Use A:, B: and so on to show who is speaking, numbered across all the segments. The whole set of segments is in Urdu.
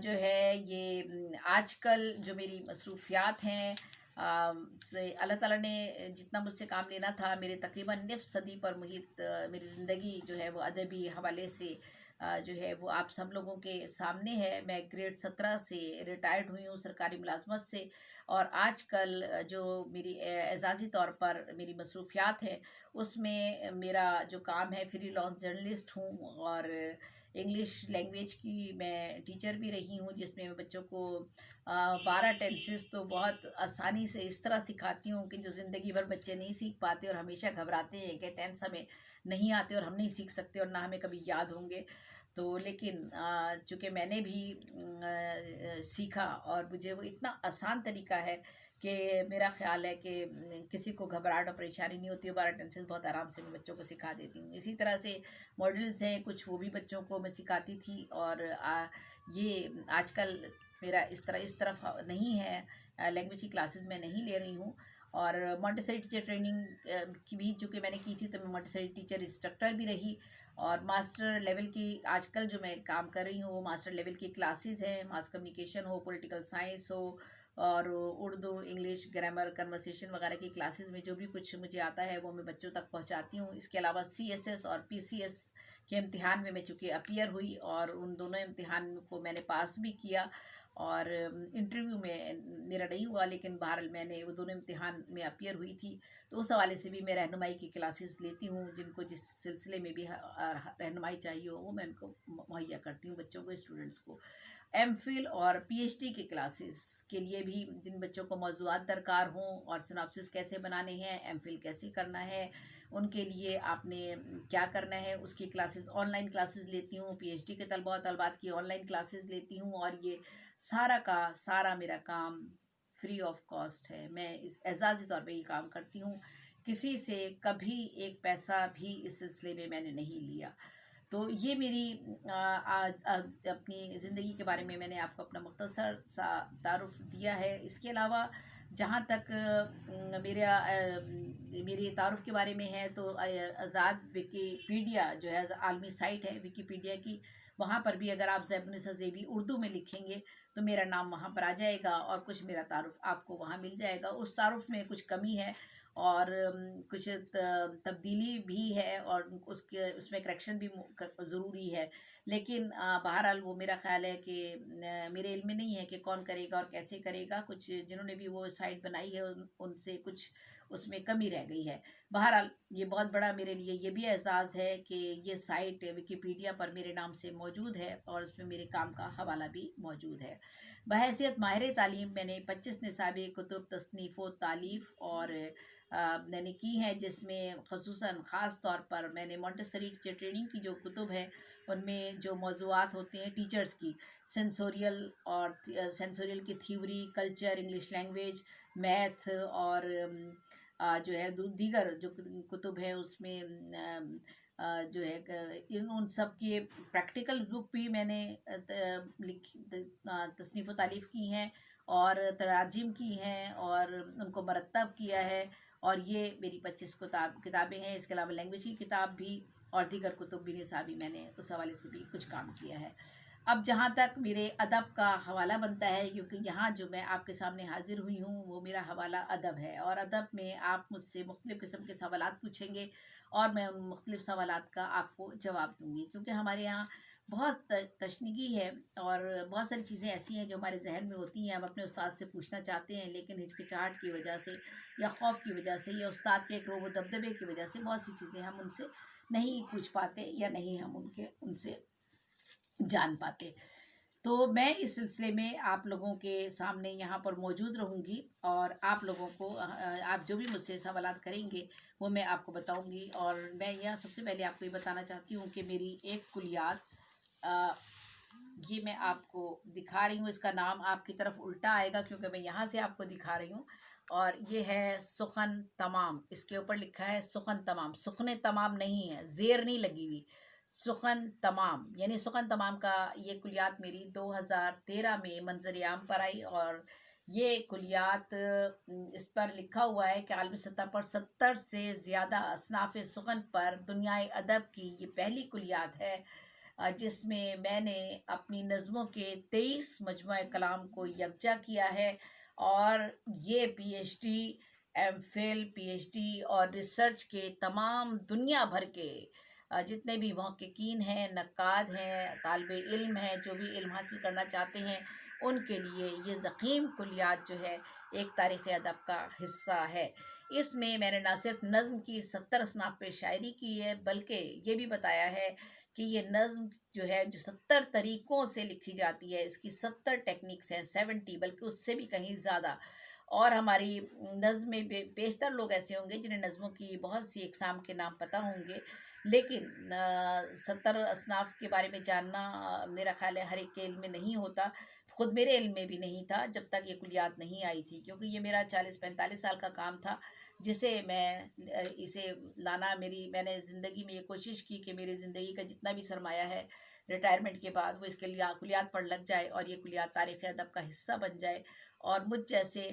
A: جو ہے یہ آج کل جو میری مصروفیات ہیں، اللہ تعالیٰ نے جتنا مجھ سے کام لینا تھا، میرے تقریباً نصف صدی پر محیط میری زندگی جو ہے وہ ادبی حوالے سے جو ہے وہ آپ سب لوگوں کے سامنے ہے۔ میں گریڈ 17 سے ریٹائرڈ ہوئی ہوں سرکاری ملازمت سے، اور آج کل جو میری اعزازی طور پر میری مصروفیات ہیں، اس میں میرا جو کام ہے، فری لانس جرنلسٹ ہوں، اور انگلش لینگویج کی میں ٹیچر بھی رہی ہوں، جس میں میں بچوں کو 12 ٹینسز تو بہت آسانی سے اس طرح سکھاتی ہوں کہ جو زندگی بھر بچے نہیں سیکھ پاتے اور ہمیشہ گھبراتے ہیں کہ ٹینس ہمیں نہیں آتے اور ہم نہیں سیکھ سکتے اور نہ ہمیں کبھی یاد ہوں گے۔ تو لیکن چونکہ میں نے بھی سیکھا اور مجھے وہ اتنا آسان طریقہ ہے کہ میرا خیال ہے کہ کسی کو گھبراہٹ اور پریشانی نہیں ہوتی ہے۔ 12 ٹینسز بہت آرام سے میں بچوں کو سکھا دیتی ہوں۔ اسی طرح سے ماڈلز ہیں کچھ، وہ بھی بچوں کو میں سکھاتی تھی، اور یہ آج کل میرا اس طرف نہیں ہے، لینگویج کی کلاسز میں نہیں لے رہی ہوں۔ اور مونٹیسری ٹیچر ٹریننگ کی بھی چونکہ میں نے کی تھی، تو میں مونٹیسری ٹیچر انسٹرکٹر بھی رہی، اور ماسٹر لیول کی آج کل جو میں کام کر رہی ہوں وہ ماسٹر لیول کی کلاسز ہیں، ماس کمیونیکیشن ہو، پولیٹیکل سائنس ہو، اور اردو، انگلش، گرامر، کنورسیشن وغیرہ کی کلاسز میں جو بھی کچھ مجھے آتا ہے وہ میں بچوں تک پہنچاتی ہوں۔ اس کے علاوہ CSS اور PCS کے امتحان میں چونکہ اپیئر ہوئی، اور ان دونوں امتحان کو میں نے پاس بھی کیا، اور انٹرویو میں میرا نہیں ہوا، لیکن بہرحال میں نے وہ دونوں امتحان میں اپیئر ہوئی تھی۔ تو اس حوالے سے بھی میں رہنمائی کی کلاسز لیتی ہوں، جن کو جس سلسلے میں بھی رہنمائی چاہیے ہو وہ میں ان کو مہیا کرتی ہوں، بچوں کو، اسٹوڈنٹس کو۔ MPhil اور PhD کی کلاسز کے لیے بھی جن بچوں کو موضوعات درکار ہوں اور سناپسس کیسے بنانے ہیں، MPhil کیسے کرنا ہے، ان کے لیے آپ نے کیا کرنا ہے، اس کی کلاسز آن لائن کلاسز لیتی ہوں۔ PhD کے طلباء و طالبات کی آن لائن کلاسز لیتی ہوں، اور یہ سارا کا سارا میرا کام فری آف کاسٹ ہے۔ میں اس اعزازی طور پہ یہ کام کرتی ہوں، کسی سے کبھی ایک پیسہ بھی اس سلسلے میں میں نے نہیں لیا۔ تو یہ میری آج اپنی زندگی کے بارے میں نے آپ کو اپنا مختصر سا تعارف دیا ہے۔ اس کے علاوہ جہاں تک میرے تعارف کے بارے میں ہے، تو آزاد وکیپیڈیا جو ہے عالمی سائٹ ہے وکیپیڈیا کی، وہاں پر بھی اگر آپ زیب النساء زیبی اردو میں لکھیں گے تو میرا نام وہاں پر آ جائے گا، اور کچھ میرا تعارف آپ کو وہاں مل جائے گا۔ اس تعارف میں کچھ کمی ہے اور کچھ تبدیلی بھی ہے، اور اس میں کریکشن بھی ضروری ہے، لیکن بہرحال وہ میرا خیال ہے کہ میرے علم میں نہیں ہے کہ کون کرے گا اور کیسے کرے گا۔ کچھ جنہوں نے بھی وہ سائٹ بنائی ہے ان سے کچھ اس میں کمی رہ گئی ہے۔ بہرحال یہ بہت بڑا میرے لیے یہ بھی اعزاز ہے کہ یہ سائٹ وکیپیڈیا پر میرے نام سے موجود ہے، اور اس میں میرے کام کا حوالہ بھی موجود ہے۔ بحیثیت ماہر تعلیم میں نے 25 نصابی کتب تصنیف و تالیف اور میں نے کی ہیں، جس میں خصوصاً خاص طور پر میں نے مونٹیسری ٹیچر ٹریننگ کی جو کتب ہے ان میں جو موضوعات ہوتے ہیں ٹیچرز کی، سینسوریل اور سینسوریل کی theory, culture, English language, math, اور جو ہے دیگر جو کتب ہیں اس میں جو ہے ان سب کی پریکٹیکل بک بھی میں نے تصنیف و تالیف کی ہیں، اور تراجم کی ہیں، اور ان کو مرتب کیا ہے، اور یہ میری 25 کتابیں ہیں۔ اس کے علاوہ لینگویج کی کتاب بھی اور دیگر کتب بھی نصابی میں نے اس حوالے سے بھی کچھ کام کیا ہے۔ اب جہاں تک میرے ادب کا حوالہ بنتا ہے، کیونکہ یہاں جو میں آپ کے سامنے حاضر ہوئی ہوں وہ میرا حوالہ ادب ہے، اور ادب میں آپ مجھ سے مختلف قسم کے سوالات پوچھیں گے اور میں ان مختلف سوالات کا آپ کو جواب دوں گی، کیونکہ ہمارے یہاں بہت تشنگی ہے، اور بہت ساری چیزیں ایسی ہیں جو ہمارے ذہن میں ہوتی ہیں، ہم اپنے استاد سے پوچھنا چاہتے ہیں، لیکن ہچکچاہٹ کی وجہ سے یا خوف کی وجہ سے یا استاد کے ایک رعب و دبدبے کی وجہ سے بہت سی چیزیں ہم ان سے نہیں پوچھ پاتے، یا نہیں ہم ان سے جان پاتے۔ تو میں اس سلسلے میں آپ لوگوں کے سامنے یہاں پر موجود رہوں گی، اور آپ لوگوں کو آپ جو بھی مجھ سے سوالات کریں گے وہ میں آپ کو بتاؤں گی۔ اور میں یہ سب سے پہلے آپ کو یہ بتانا چاہتی ہوں کہ میری ایک کلیات یہ میں آپ کو دکھا رہی ہوں، اس کا نام آپ کی طرف الٹا آئے گا کیونکہ میں یہاں سے آپ کو دکھا رہی ہوں، اور یہ ہے سخن تمام۔ اس کے اوپر لکھا ہے سخن تمام، سخن تمام نہیں ہے، زیر نہیں لگی ہوئی، سخن تمام، یعنی سخن تمام کا یہ کلیات میری 2013 میں منظر عام پر آئی، اور یہ کلیات اس پر لکھا ہوا ہے کہ عالمی سطح پر 70 سے زیادہ اصناف سخن پر دنیائے ادب کی یہ پہلی کلیات ہے جس میں میں نے اپنی نظموں کے 23 مجموعہ کلام کو یکجا کیا ہے، اور یہ P H D, M Phil, P H D اور ریسرچ کے تمام دنیا بھر کے جتنے بھی محققین ہیں، نقاد ہیں، طالب علم ہیں، جو بھی علم حاصل کرنا چاہتے ہیں، ان کے لیے یہ ضخیم کلیات جو ہے ایک تاریخ ادب کا حصہ ہے۔ اس میں میں نے نہ صرف نظم کی 70 اصناف پہ شاعری کی ہے، بلکہ یہ بھی بتایا ہے کہ یہ نظم جو ہے جو 70 طریقوں سے لکھی جاتی ہے، اس کی 70 ٹیکنیکس ہیں، 70 بلکہ اس سے بھی کہیں زیادہ۔ اور ہماری نظم میں بیشتر لوگ ایسے ہوں گے جنہیں نظموں کی بہت سی اقسام کے نام پتہ ہوں گے، لیکن 70 اصناف کے بارے میں جاننا میرا خیال ہے ہر ایک کے علم میں نہیں ہوتا، خود میرے علم میں بھی نہیں تھا جب تک یہ کلیات نہیں آئی تھی، کیونکہ یہ میرا 40-45 سال کا کام تھا، جسے میں اسے لانا میں نے زندگی میں یہ کوشش کی کہ میری زندگی کا جتنا بھی سرمایہ ہے ریٹائرمنٹ کے بعد وہ اس کے لیے کلیات پر لگ جائے، اور یہ کلیات تاریخ ادب کا حصہ بن جائے، اور مجھ جیسے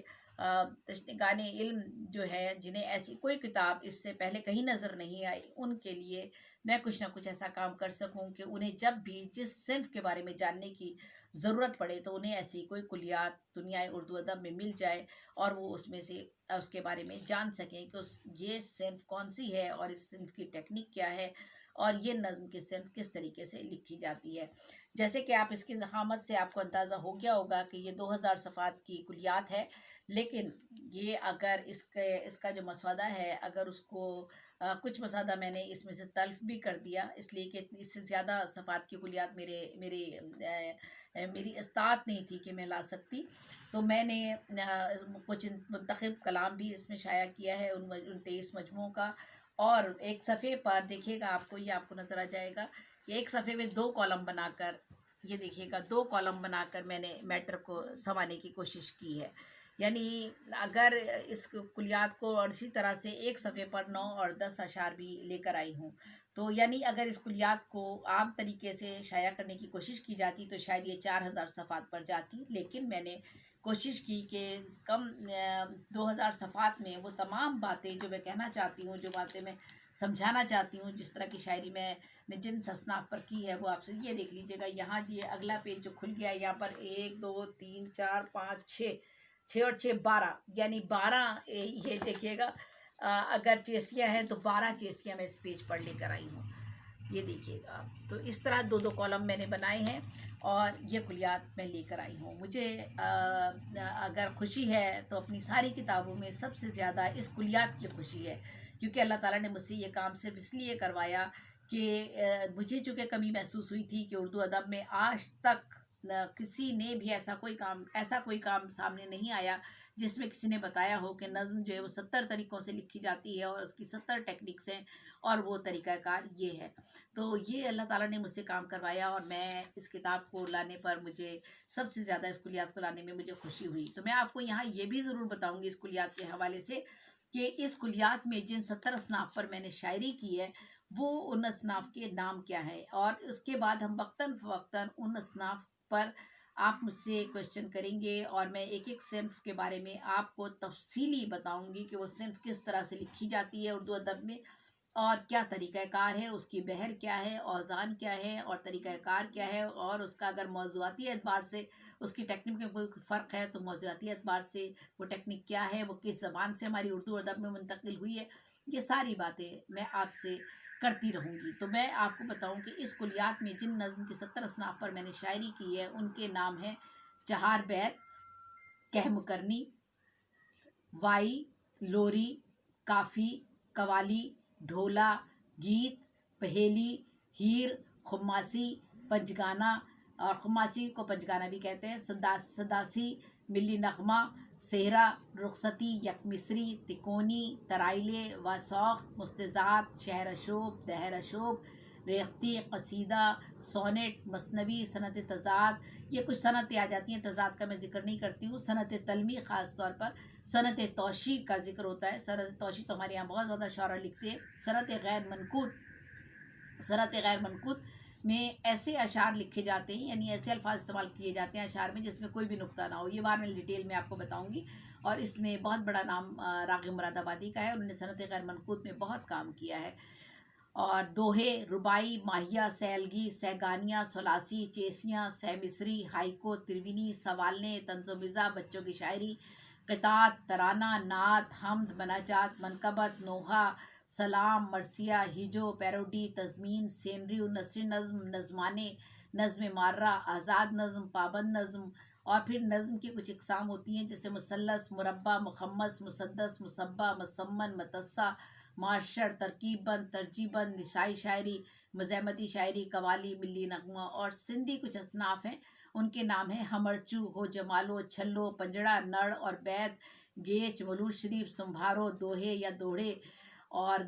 A: تشنگان علم جو ہے جنہیں ایسی کوئی کتاب اس سے پہلے کہیں نظر نہیں آئی، ان کے لیے میں کچھ نہ کچھ ایسا کام کر سکوں کہ انہیں جب بھی جس صنف کے بارے میں جاننے کی ضرورت پڑے تو انہیں ایسی کوئی کلیات دنیا اردو ادب میں مل جائے، اور وہ اس میں سے اس کے بارے میں جان سکیں کہ یہ صنف کون سی ہے، اور اس صنف کی ٹیکنیک کیا ہے، اور یہ نظم کی صنف کس طریقے سے لکھی جاتی ہے۔ جیسے کہ آپ اس کی ضخامت سے آپ کو اندازہ ہو گیا ہوگا کہ یہ 2000 صفحات کی کلیات ہے، لیکن یہ اگر اس کا جو مسودہ ہے، اگر اس کو کچھ مسودہ میں نے اس میں سے تلف بھی کر دیا، اس لیے کہ اس سے زیادہ صفحات کی کلیات میری استطاعت نہیں تھی کہ میں لا سکتی، تو میں نے کچھ منتخب کلام بھی اس میں شائع کیا ہے ان 23 مجموعوں کا، اور ایک صفحے پر دیکھیے گا یہ آپ کو نظر آ جائے گا کہ ایک صفحے میں 2 کالم بنا کر، یہ دیکھیے گا 2 کالم بنا کر میں نے میٹر کو سنوانے کی کوشش کی ہے، یعنی اگر اس کلیات کو اور اسی طرح سے ایک صفحے پر 9 اور 10 اشعار بھی لے کر آئی ہوں، تو یعنی اگر اس کلیات کو عام طریقے سے شائع کرنے کی کوشش کی جاتی تو شاید یہ 4000 صفحات پر جاتی، لیکن میں نے کوشش کی کہ کم 2000 صفحات میں وہ تمام باتیں جو میں کہنا چاہتی ہوں، جو باتیں میں سمجھانا چاہتی ہوں، جس طرح کی شاعری میں نے جن اصناف پر کی ہے وہ آپ سے یہ دیکھ لیجیے گا۔ یہاں یہ اگلا پیج جو کھل گیا ہے، یہاں پر 1 2 3 4 5 6 اور 6 12، یعنی 12 یہ دیکھیے گا، اگر چیسیاں ہیں تو 12 چیسیاں میں اس پیج پر لے کر آئی ہوں، یہ دیکھیے گا۔ تو اس طرح 2 کالم میں نے بنائے ہیں اور یہ کلیات میں لے کر آئی ہوں۔ مجھے اگر خوشی ہے تو اپنی ساری کتابوں میں سب سے زیادہ اس کلیات کی خوشی ہے، کیونکہ اللہ تعالیٰ نے مجھ سے یہ کام صرف اس لیے کروایا کہ مجھے چونکہ کمی محسوس ہوئی تھی کہ اردو ادب میں آج تک کسی نے بھی ایسا کوئی کام سامنے نہیں آیا جس میں کسی نے بتایا ہو کہ نظم جو ہے وہ 70 طریقوں سے لکھی جاتی ہے اور اس کی 70 ٹیکنیکس ہیں، اور وہ طریقہ کار یہ ہے۔ تو یہ اللہ تعالیٰ نے مجھ سے کام کروایا، اور میں اس کتاب کو لانے پر مجھے سب سے زیادہ اس کلیات کو لانے میں مجھے خوشی ہوئی۔ تو میں آپ کو یہاں یہ بھی ضرور بتاؤں گی اس کلیات کے حوالے سے کہ اس کلیات میں جن 70 اصناف پر میں نے شاعری کی ہے وہ ان اصناف کے نام کیا ہے، اور اس کے بعد ہم وقتاً فوقتاً ان اصناف پر آپ مجھ سے کوشچن کریں گے، اور میں ایک ایک صنف کے بارے میں آپ کو تفصیلی بتاؤں گی کہ وہ صنف کس طرح سے لکھی جاتی ہے اردو ادب میں، اور کیا طریقہ کار ہے، اس کی بحر کیا ہے، اوزان کیا ہے، اور طریقہ کار کیا ہے، اور اس کا اگر موضوعاتی اعتبار سے اس کی ٹیکنیک میں کوئی فرق ہے تو موضوعاتی اعتبار سے وہ ٹیکنیک کیا ہے، وہ کس زبان سے ہماری اردو ادب میں منتقل ہوئی ہے، یہ ساری باتیں میں آپ سے کرتی رہوں گی۔ تو میں آپ کو بتاؤں کہ اس کلیات میں جن نظم کی 70 اصناف پر میں نے شاعری کی ہے ان کے نام ہیں: چہار بیت، کہہ مکرنی، وائی، لوری، کافی، قوالی، ڈھولا، گیت، پہیلی، ہیر، خماسی، پنجگانہ، اور خماسی کو پنجگانہ بھی کہتے ہیں، سداسی، ملی نغمہ، صحرا، رخصتی، یک مصری، تکونی، ترائلے، واسوخت، مستزاد، شہر اشوب، دہر اشوب، ریختی، قصیدہ، سونٹ، مثنوی، صنعت تضاد، یہ کچھ صنعتیں آ جاتی ہیں، تضاد کا میں ذکر نہیں کرتی ہوں، صنعت تلمی خاص طور پر، صنعت توشی کا ذکر ہوتا ہے، صنعت توشی تو ہمارے یہاں بہت زیادہ شعراء لکھتے ہیں، صنعت غیر منقوط میں ایسے اشعار لکھے جاتے ہیں، یعنی ایسے الفاظ استعمال کیے جاتے ہیں اشعار میں جس میں کوئی بھی نقطہ نہ ہو، یہ بار میں ڈیٹیل میں آپ کو بتاؤں گی، اور اس میں بہت بڑا نام راغب مراد آبادی کا ہے، انہوں نے صنعت غیر منقوط میں بہت کام کیا ہے۔ اور دوہے، ربائی، ماہیہ، سیلگی، سہگانیاں، سلاسی، چیسیاں، سہ مصری، ہائیکو، ترونی، سوالنے، طنز و مزاح، بچوں کی شاعری، قطعات، ترانہ، نعت، حمد، مناجات، منقبت، نوحہ، سلام، مرثیہ، ہیجو، پیروڈی، تضمین، سینریو، نثری نظم، نظمانے، نظم مارہ، آزاد نظم، پابند نظم، اور پھر نظم کی کچھ اقسام ہوتی ہیں جیسے مثلث، مربع، مخمس، مسدس، مصبع، مسمن، متصع، معشر، ترکیب بند، ترجیب بند، نسائی شاعری، مزاحمتی شاعری، قوالی، ملی نغمہ، اور سندھی کچھ اصناف ہیں ان کے نام ہیں ہمرچو، ہو جمالو، چھلو، پنجڑا، نڑ اور بیت، گیچ، ملوث شریف، سمبھارو، دوہے یا دوڑے، اور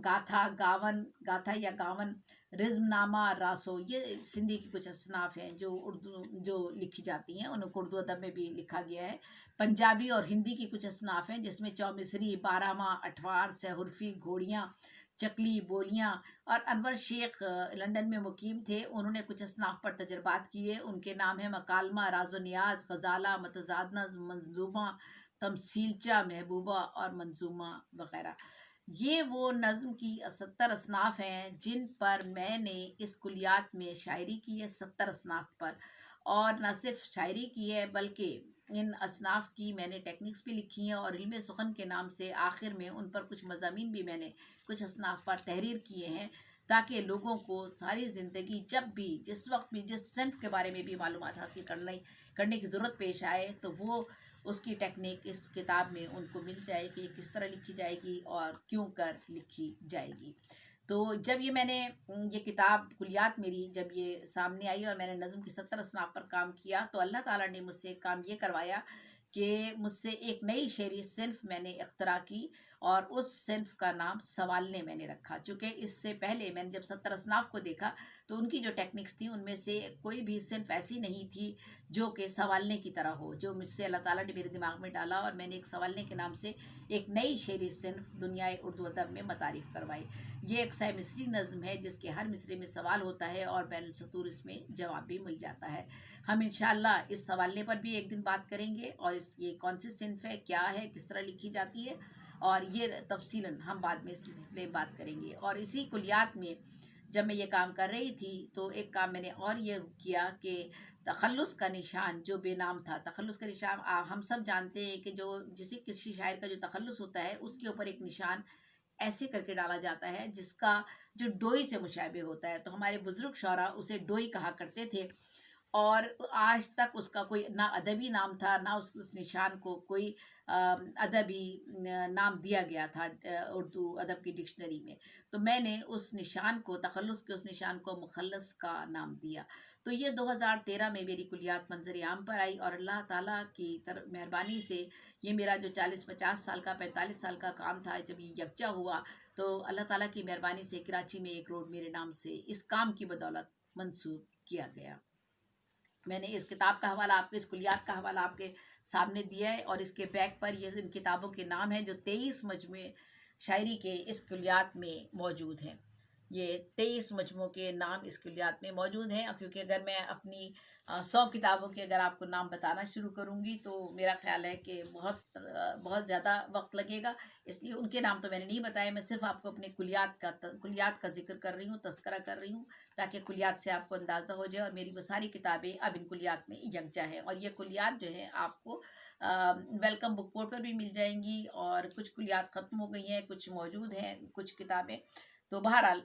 A: گاتھا، گاون، گاتھا یا گاون، رزم نامہ، راسو. یہ سندھی کی کچھ اصناف ہیں جو لکھی جاتی ہیں، ان کو اردو ادب میں بھی لکھا گیا ہے. پنجابی اور ہندی کی کچھ اصناف ہیں جس میں چومصری، بارہمہ، اٹھوار، سہرفی، گھوڑیاں، چکلی، بولیاں. اور انور شیخ لندن میں مقیم تھے، انہوں نے کچھ اصناف پر تجربات کیے. ان کے نام ہیں مکالمہ، راز و نیاز، غزالہ، متضاد نظم، منظومہ، تمثیلچہ، محبوبہ اور منظومہ وغیرہ. یہ وہ نظم کی 70 اصناف ہیں جن پر میں نے اس کلیات میں شاعری کی ہے، 70 اصناف پر. اور نہ صرف شاعری کی ہے بلکہ ان اصناف کی میں نے ٹیکنیکس بھی لکھی ہیں، اور علم سخن کے نام سے آخر میں ان پر کچھ مضامین بھی میں نے کچھ اصناف پر تحریر کیے ہیں، تاکہ لوگوں کو ساری زندگی جب بھی، جس وقت بھی، جس صنف کے بارے میں بھی معلومات حاصل کرنے کی ضرورت پیش آئے تو وہ اس کی ٹیکنیک اس کتاب میں ان کو مل جائے کہ کس طرح لکھی جائے گی اور کیوں کر لکھی جائے گی. تو جب یہ میں نے یہ کتاب کلیات میری جب یہ سامنے آئی اور میں نے نظم کی 70 اصناف پر کام کیا، تو اللہ تعالیٰ نے مجھ سے کام یہ کروایا کہ مجھ سے ایک نئی شعری صنف میں نے اختراع کی، اور اس صنف کا نام سوالنے میں نے رکھا. چونکہ اس سے پہلے میں نے جب 70 اصناف کو دیکھا تو ان کی جو ٹیکنیکس تھیں ان میں سے کوئی بھی صنف ایسی نہیں تھی جو کہ سوالنے کی طرح ہو، جو مجھ سے اللہ تعالیٰ نے میرے دماغ میں ڈالا، اور میں نے ایک سوالنے کے نام سے ایک نئی شعری صنف دنیائے اردو ادب میں متعارف کروائی. یہ ایک سہ مصری نظم ہے جس کے ہر مصرے میں سوال ہوتا ہے اور بین السطور اس میں جواب بھی مل جاتا ہے. ہم انشاءاللہ اس سوالنے پر بھی ایک دن بات کریں گے، اور یہ کون سی صنف ہے، کیا ہے، کس طرح لکھی جاتی ہے، اور یہ تفصیلاً ہم بعد میں اس سلسلے میں بات کریں گے. اور اسی کلیات میں جب میں یہ کام کر رہی تھی تو ایک کام میں نے اور یہ کیا کہ تخلص کا نشان جو بے نام تھا، تخلص کا نشان ہم سب جانتے ہیں کہ جو کسی شاعر کا جو تخلص ہوتا ہے اس کے اوپر ایک نشان ایسے کر کے ڈالا جاتا ہے جس کا جو ڈوئی سے مشابہ ہوتا ہے. تو ہمارے بزرگ شعراء اسے ڈوئی کہا کرتے تھے، اور آج تک اس کا کوئی نہ ادبی نام تھا، نہ اس نشان کو کوئی ادبی نام دیا گیا تھا اردو ادب کی ڈکشنری میں. تو میں نے اس نشان کو، تخلص کے اس نشان کو، مخلص کا نام دیا. تو یہ 2013 میں میری کلیات منظر عام پر آئی، اور اللہ تعالیٰ کی مہربانی سے یہ میرا جو 40-50 سال کا، 45 سال کا کام تھا، جب یہ یکجا ہوا تو اللہ تعالیٰ کی مہربانی سے کراچی میں ایک روڈ میرے نام سے اس کام کی بدولت منسوب کیا گیا. میں نے اس کتاب کا حوالہ آپ کو، اس کلیات کا حوالہ آپ کے سامنے دیا ہے، اور اس کے بیک پر یہ ان کتابوں کے نام ہیں جو 23 مجموعے شاعری کے اس کلیات میں موجود ہیں. یہ 23 مجموعوں کے نام اس کلیات میں موجود ہیں، کیونکہ اگر میں اپنی 100 کتابوں کے اگر آپ کو نام بتانا شروع کروں گی تو میرا خیال ہے کہ بہت زیادہ وقت لگے گا. اس لیے ان کے نام تو میں نے نہیں بتائے، میں صرف آپ کو اپنے کلیات کا ذکر کر رہی ہوں، تذکرہ کر رہی ہوں، تاکہ کلیات سے آپ کو اندازہ ہو جائے. اور میری وہ ساری کتابیں اب ان کلیات میں یکجا ہیں، اور یہ کلیات جو ہیں آپ کو ویلکم بک بورڈ پر بھی مل جائیں گی، اور کچھ کلیات ختم ہو گئی ہیں، کچھ موجود ہیں کچھ کتابیں. تو بہرحال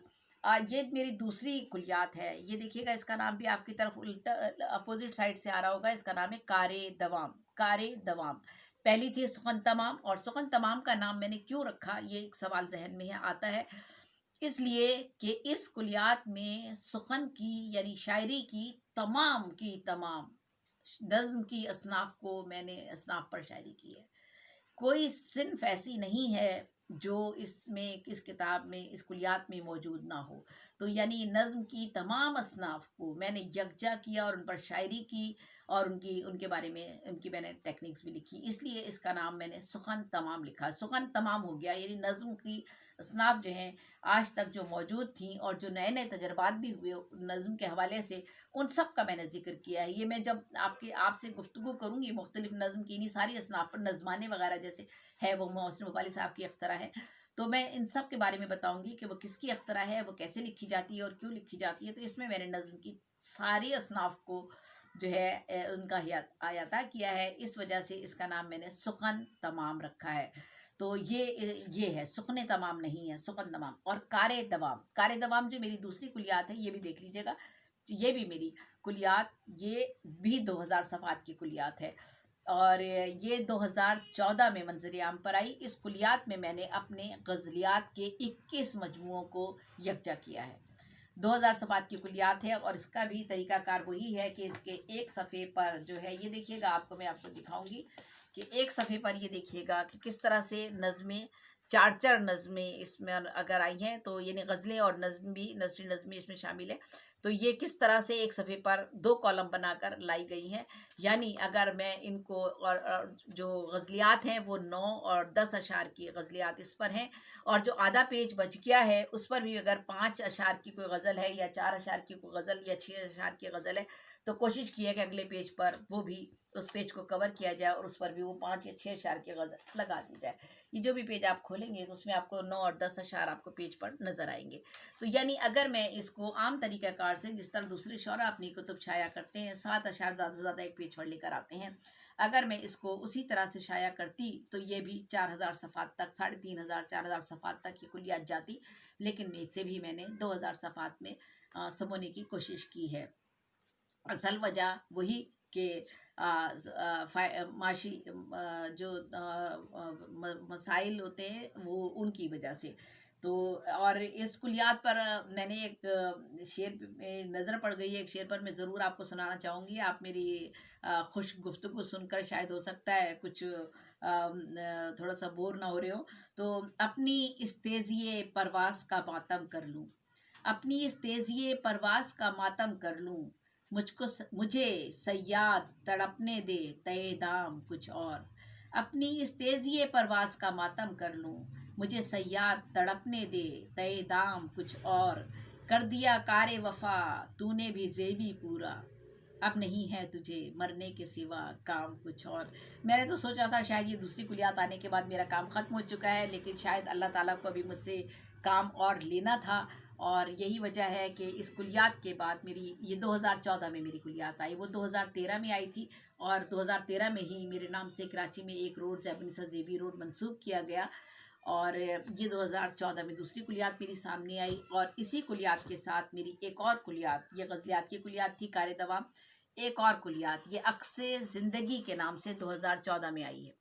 A: یہ میری دوسری کلیات ہے. یہ دیکھیے گا، اس کا نام بھی آپ کی طرف الٹا اپوزٹ سائڈ سے آ رہا ہوگا. اس کا نام ہے کار دوام. کار دوام پہلی تھی سخن تمام. اور سخن تمام کا نام میں نے کیوں رکھا، یہ ایک سوال ذہن میں آتا ہے. اس لیے کہ اس کلیات میں سخن کی یعنی شاعری کی تمام نظم کی اصناف کو میں نے اصناف پر شاعری کی ہے. کوئی صنف ایسی نہیں ہے جو اس کتاب میں، اس کلیات میں موجود نہ ہو. تو یعنی نظم کی تمام اصناف کو میں نے یکجا کیا اور ان پر شاعری کی، اور ان کے بارے میں ان کی میں نے ٹیکنیکس بھی لکھی. اس لیے اس کا نام میں نے سخن تمام لکھا. سخن تمام ہو گیا، یعنی نظم کی اصناف جو ہیں آج تک جو موجود تھیں، اور جو نئے نئے تجربات بھی ہوئے نظم کے حوالے سے، ان سب کا میں نے ذکر کیا ہے. یہ میں جب آپ سے گفتگو کروں گی مختلف نظم کی انہی ساری اصناف پر، نظمانے وغیرہ جیسے ہے وہ محسن بھوپالی صاحب کی اختراع ہے، تو میں ان سب کے بارے میں بتاؤں گی کہ وہ کس کی اختراع ہے، وہ کیسے لکھی جاتی ہے اور کیوں لکھی جاتی ہے۔ تو اس میں نے نظم کی ساری اصناف کو جو ہے ان کا احاطہ کیا ہے، اس وجہ سے اس کا نام میں نے سخن تمام رکھا ہے۔ تو یہ ہے، سخن تمام نہیں ہے، سخن تمام۔ اور کار دوام، کار دوام جو میری دوسری کلیات ہے، یہ بھی دیکھ لیجیے گا، یہ بھی میری کلیات، یہ بھی 2000 صفحات کی کلیات ہے، اور یہ 2014 میں منظر عام پر آئی۔ اس کلیات میں نے اپنے غزلیات کے 21 مجموعوں کو یکجا کیا ہے۔ 2000 صفحات کی کلیات ہے، اور اس کا بھی طریقہ کار وہی ہے کہ اس کے ایک صفحے پر جو ہے، یہ دیکھیے گا، میں آپ کو دکھاؤں گی کہ ایک صفحے پر یہ دیکھیے گا کہ کس طرح سے نظمیں، چار نظمیں اس میں اگر آئی ہیں، تو یعنی غزلیں اور نظم بھی، نثری نظمیں اس میں شامل ہے، تو یہ کس طرح سے ایک صفحے پر 2 کالم بنا کر لائی گئی ہیں۔ یعنی اگر میں ان کو، اور جو غزلیات ہیں وہ 9 اور 10 اشعار کی غزلیات اس پر ہیں، اور جو آدھا پیج بچ گیا ہے اس پر بھی اگر 5 اشعار کی کوئی غزل ہے، یا 4 اشعار کی کوئی غزل، یا 6 اشعار کی غزل ہے، تو کوشش کی ہے کہ اگلے پیج پر وہ بھی، اس پیج کو کور کیا جائے اور اس پر بھی وہ 5 یا 6 اشعار کی غزل لگا دی جائے۔ یہ جو بھی پیج آپ کھولیں گے تو اس میں آپ کو 9 اور 10 اشعار آپ کو پیج پر نظر آئیں گے۔ تو یعنی اگر میں اس کو عام طریقہ کار سے، جس طرح دوسرے شعراء اپنی کتب شائع کرتے ہیں، 7 اشعار زیادہ سے زیادہ ایک پیج پر لے کر آتے ہیں، اگر میں اس کو اسی طرح سے شائع کرتی تو یہ بھی 4000 صفحات تک، 3500 4000 صفحات تک یہ کلیات جاتی، لیکن اس سے بھی میں نے 2000 صفحات میں سمونے کی کوشش کی ہے۔ اصل وجہ وہی کہ معاشی جو مسائل ہوتے ہیں وہ ان کی وجہ سے۔ تو اور اس کلیات پر میں نے ایک شعر میں نظر پڑ گئی ہے، ایک شعر پر میں ضرور آپ کو سنانا چاہوں گی۔ آپ میری خوش گفتگو سن کر شاید ہو سکتا ہے کچھ تھوڑا سا بور نہ ہو رہے ہو۔ تو اپنی اس تیزی پرواز کا ماتم کر لوں، اپنی اس تیزی پرواز کا ماتم کر لوں، مجھے صیاد تڑپنے دے تے دام کچھ اور، اپنی اس تیزی پرواز کا ماتم کر لوں، مجھے صیاد تڑپنے دے تے دام کچھ اور، کر دیا کار وفا تو نے بھی زیبی پورا، اب نہیں ہے تجھے مرنے کے سوا کام کچھ اور۔ میں نے تو سوچا تھا شاید یہ دوسری کلیات آنے کے بعد میرا کام ختم ہو چکا ہے، لیکن شاید اللہ تعالیٰ کو ابھی مجھ سے کام اور لینا تھا، اور یہی وجہ ہے کہ اس کلیات کے بعد میری یہ 2014 میں میری کلیات آئی، وہ 2013 میں آئی تھی، اور 2013 میں ہی میرے نام سے کراچی میں ایک روڈ زیبنسا زیبی روڈ منسوب کیا گیا، اور یہ 2014 میں دوسری کلیات میری سامنے آئی، اور اسی کلیات کے ساتھ میری ایک اور کلیات، یہ غزلیات کی کلیات تھی کار دوام، ایک اور کلیات یہ عکس زندگی کے نام سے 2014 میں آئی ہے،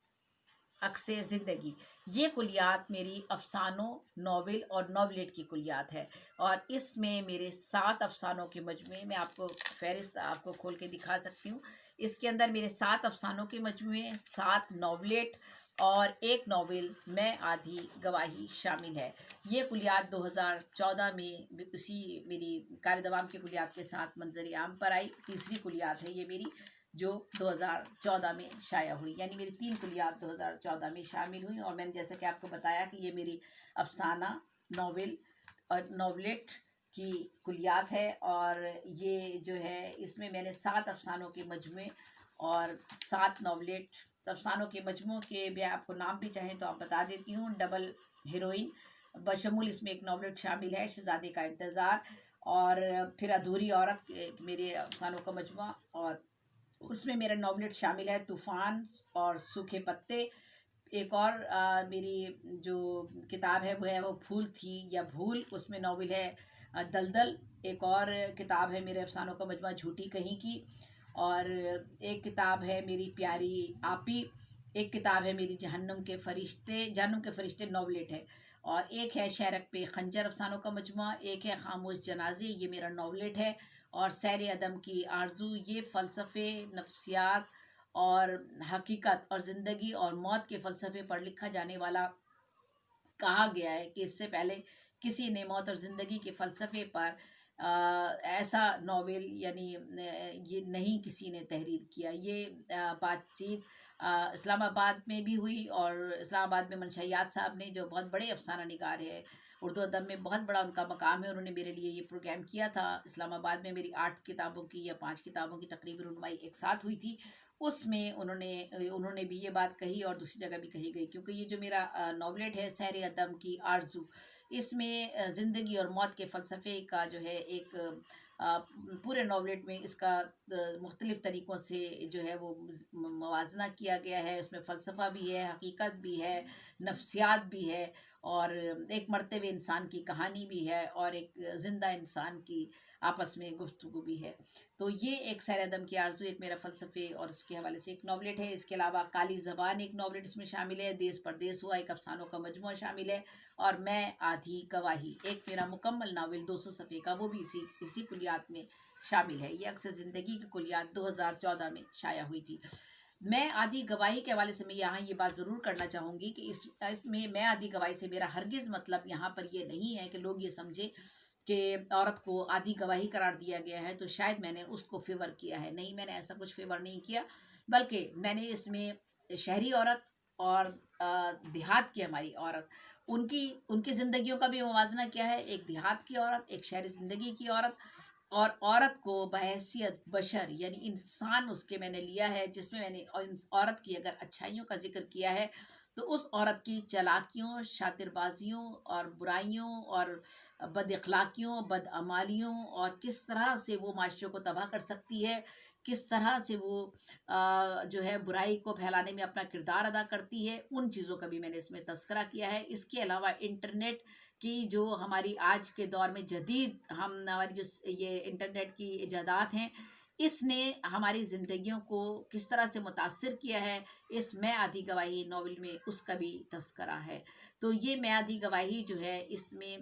A: عکس زندگی۔ یہ کلیات میری افسانوں، ناول اور ناولٹ کی کلیات ہے، اور اس میں میرے 7 افسانوں کے مجموعے، میں آپ کو فہرست آپ کو کھول کے دکھا سکتی ہوں، اس کے اندر میرے 7 افسانوں کے مجموعے، 7 ناولٹ اور ایک ناول میں آدھی گواہی شامل ہے۔ یہ کلیات 2014 میں اسی میری کار دوام کی کلیات کے ساتھ منظر عام پر آئی، تیسری کلیات ہے یہ میری، جو 2014 میں شائع ہوئی، یعنی میری 3 کلیات 2014 میں شامل ہوئیں، اور میں نے جیسا کہ آپ کو بتایا کہ یہ میری افسانہ، ناول اور ناولٹ کی کلیات ہے، اور یہ جو ہے اس میں نے 7 افسانوں کے مجموعے اور 7 ناولٹ، افسانوں کے مجموعوں کے بھی آپ کو نام بھی چاہیں تو آپ بتا دیتی ہوں: ڈبل ہیروئن، بشمول اس میں ایک ناولٹ شامل ہے شہزادے کا انتظار، اور پھر ادھوری عورت میرے افسانوں کا مجموعہ، اور اس میں میرا ناولٹ شامل ہے طوفان اور سوکھے پتے، ایک اور میری جو کتاب ہے وہ پھول تھی یا بھول، اس میں ناول ہے دلدل، ایک اور کتاب ہے میرے افسانوں کا مجموعہ جھوٹی کہیں کی، اور ایک کتاب ہے میری پیاری آپی، ایک کتاب ہے میری جہنم کے فرشتے ناولٹ ہے، اور ایک ہے شہرک پہ خنجر افسانوں کا مجموعہ، ایک ہے خاموش جنازے، یہ میرا ناولٹ ہے، اور سیر عدم کی آرزو، یہ فلسفے، نفسیات اور حقیقت اور زندگی اور موت کے فلسفے پر لکھا جانے والا، کہا گیا ہے کہ اس سے پہلے کسی نے موت اور زندگی کے فلسفے پر ایسا ناول یعنی یہ نہیں کسی نے تحریر کیا۔ یہ بات چیت اسلام آباد میں بھی ہوئی، اور اسلام آباد میں منشیات صاحب نے جو بہت بڑے افسانہ نگار ہے، اردو ادب میں بہت بڑا ان کا مقام ہے. انہوں نے میرے لیے یہ پروگرام کیا تھا اسلام آباد میں. میری 8 کتابوں کی یا 5 کتابوں کی تقریباً رونمائی ایک ساتھ ہوئی تھی. اس میں انہوں نے بھی یہ بات کہی اور دوسری جگہ بھی کہی گئی، کیونکہ یہ جو میرا ناولٹ ہے سحر عدم کی آرزو، اس میں زندگی اور موت کے فلسفے کا جو ہے ایک پورے ناولٹ میں اس کا مختلف طریقوں سے جو ہے وہ موازنہ کیا گیا ہے. اس میں فلسفہ بھی ہے، حقیقت بھی ہے، نفسیات بھی ہے، اور ایک مرتے ہوئے انسان کی کہانی بھی ہے، اور ایک زندہ انسان کی آپس میں گفتگو بھی ہے. تو یہ ایک سیر عدم کی آرزو ایک میرا فلسفے اور اس کے حوالے سے ایک ناولٹ ہے. اس کے علاوہ کالی زبان ایک ناولٹ اس میں شامل ہے، دیس پردیس ہوا ایک افسانوں کا مجموعہ شامل ہے، اور میں آدھی گواہی ایک میرا مکمل ناول 200 صفحے کا، وہ بھی اسی کلیات میں شامل ہے. یہ اکثر زندگی کی کلیات 2014 میں شائع ہوئی تھی. میں آدھی گواہی کے حوالے سے میں یہاں یہ بات ضرور کرنا چاہوں گی کہ اس میں آدھی گواہی سے میرا ہرگز مطلب یہاں پر یہ نہیں ہے کہ لوگ یہ سمجھے کہ عورت کو آدھی گواہی قرار دیا گیا ہے تو شاید میں نے اس کو فیور کیا ہے. نہیں، میں نے ایسا کچھ فیور نہیں کیا، بلکہ میں نے اس میں شہری عورت اور دیہات کی ہماری عورت، ان کی زندگیوں کا بھی موازنہ کیا ہے. ایک دیہات کی عورت، ایک شہری زندگی کی عورت، اور عورت کو بحیثیت بشر یعنی انسان اس کے میں نے لیا ہے، جس میں نے عورت کی اگر اچھائیوں کا ذکر کیا ہے تو اس عورت کی چالاکیوں، شاطر بازیوں اور برائیوں اور بد اخلاقیوں، بد عمالیوں، اور کس طرح سے وہ معاشرے کو تباہ کر سکتی ہے، کس طرح سے وہ جو ہے برائی کو پھیلانے میں اپنا کردار ادا کرتی ہے، ان چیزوں کا بھی میں نے اس میں تذکرہ کیا ہے. اس کے علاوہ انٹرنیٹ کی جو ہماری آج کے دور میں جدید ہماری جو یہ انٹرنیٹ کی ایجادات ہیں، اس نے ہماری زندگیوں کو کس طرح سے متاثر کیا ہے، اس میں آدھی گواہی ناول میں اس کا بھی تذکرہ ہے. تو یہ میں آدھی گواہی جو ہے اس میں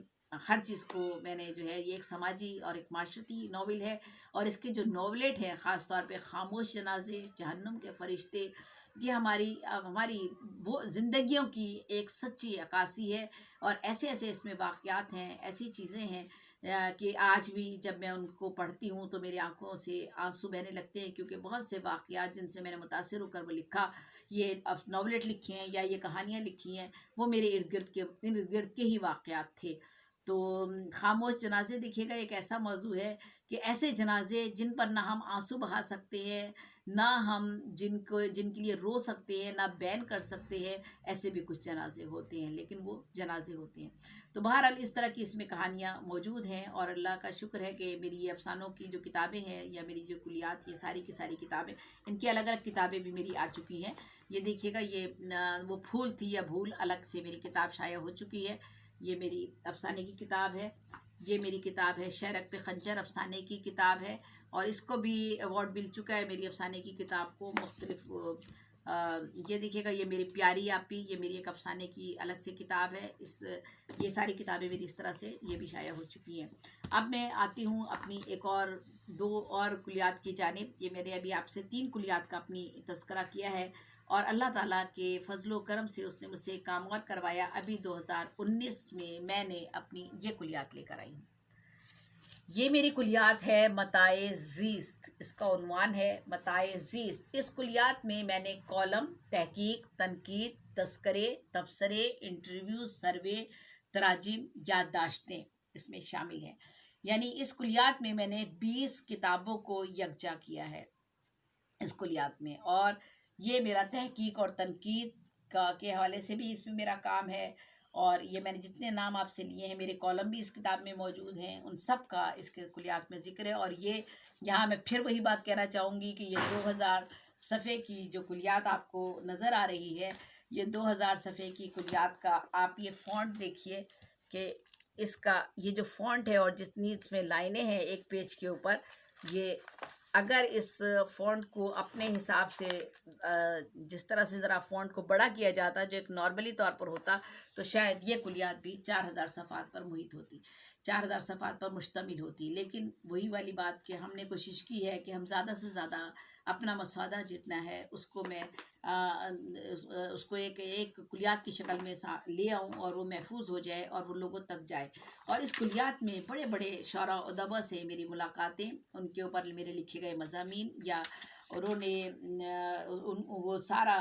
A: ہر چیز کو میں نے جو ہے یہ ایک سماجی اور ایک معاشرتی ناول ہے. اور اس کے جو ناولٹ ہیں خاص طور پہ خاموش جنازے، جہنم کے فرشتے، یہ ہماری وہ زندگیوں کی ایک سچی عکاسی ہے. اور ایسے اس میں واقعات ہیں، ایسی چیزیں ہیں کہ آج بھی جب میں ان کو پڑھتی ہوں تو میری آنکھوں سے آنسو بہنے لگتے ہیں، کیونکہ بہت سے واقعات جن سے میں نے متاثر ہو کر وہ لکھا، یہ ناولٹ لکھی ہیں یا یہ کہانیاں لکھی ہیں، وہ میرے ارد گرد کے ہی واقعات تھے. تو خاموش جنازے دیکھیے گا ایک ایسا موضوع ہے کہ ایسے جنازے جن پر نہ ہم آنسو بہا سکتے ہیں، نہ ہم جن کے لیے رو سکتے ہیں، نہ بین کر سکتے ہیں، ایسے بھی کچھ جنازے ہوتے ہیں، لیکن وہ جنازے ہوتے ہیں. تو بہرحال اس طرح کی اس میں کہانیاں موجود ہیں، اور اللہ کا شکر ہے کہ میری یہ افسانوں کی جو کتابیں ہیں یا میری جو کلیات، یہ ساری کی ساری کتابیں، ان کی الگ الگ کتابیں بھی میری آ چکی ہیں. یہ دیکھیے گا، یہ وہ پھول تھی یا بھول الگ سے میری کتاب شائع ہو چکی ہے. یہ میری افسانے کی کتاب ہے. یہ میری کتاب ہے شہرک پہ خنجر، افسانے کی کتاب ہے، اور اس کو بھی ایوارڈ مل چکا ہے میری افسانے کی کتاب کو مختلف. یہ دیکھیے گا، یہ میری پیاری آپی، یہ میری ایک افسانے کی الگ سے کتاب ہے. یہ ساری کتابیں میری اس طرح سے یہ بھی شائع ہو چکی ہیں. اب میں آتی ہوں اپنی ایک اور 2 اور کلیات کی جانب. یہ میں نے ابھی آپ سے 3 کلیات کا اپنی تذکرہ کیا ہے، اور اللہ تعالیٰ کے فضل و کرم سے اس نے مجھ سے کام اور کروایا. ابھی 2019 میں نے اپنی یہ کلیات لے کر آئی ہوں. یہ میری کلیات ہے متاع زیست، اس کا عنوان ہے متاع زیست. اس کلیات میں نے کالم، تحقیق، تنقید، تذکرے، تبصرے، انٹرویو، سروے، تراجم، یادداشتیں اس میں شامل ہیں. یعنی اس کلیات میں نے 20 کتابوں کو یکجا کیا ہے اس کلیات میں. اور یہ میرا تحقیق اور تنقید کے حوالے سے بھی اس میں میرا کام ہے. اور یہ میں نے جتنے نام آپ سے لیے ہیں، میرے کالم بھی اس کتاب میں موجود ہیں، ان سب کا اس کے کلیات میں ذکر ہے. اور یہ یہاں میں پھر وہی بات کہنا چاہوں گی کہ یہ 2000 صفحے کی جو کلیات آپ کو نظر آ رہی ہے، یہ 2000 صفحے کی کلیات کا آپ یہ فونٹ دیکھیے کہ اس کا یہ جو فونٹ ہے اور جتنی اس میں لائنیں ہیں ایک پیج کے اوپر، یہ اگر اس فونٹ کو اپنے حساب سے جس طرح سے ذرا فونٹ کو بڑا کیا جاتا جو ایک نارملی طور پر ہوتا، تو شاید یہ کلیات بھی 4000 صفحات پر محیط ہوتی، 4000 صفحات پر مشتمل ہوتی. لیکن وہی والی بات کہ ہم نے کوشش کی ہے کہ ہم زیادہ سے زیادہ اپنا مسودہ جتنا ہے اس کو میں اس کو ایک کلیات کی شکل میں لے آؤں اور وہ محفوظ ہو جائے اور وہ لوگوں تک جائے. اور اس کلیات میں بڑے بڑے شعراء و ادبا سے میری ملاقاتیں، ان کے اوپر میرے لکھے گئے مضامین، یا انہوں نے وہ سارا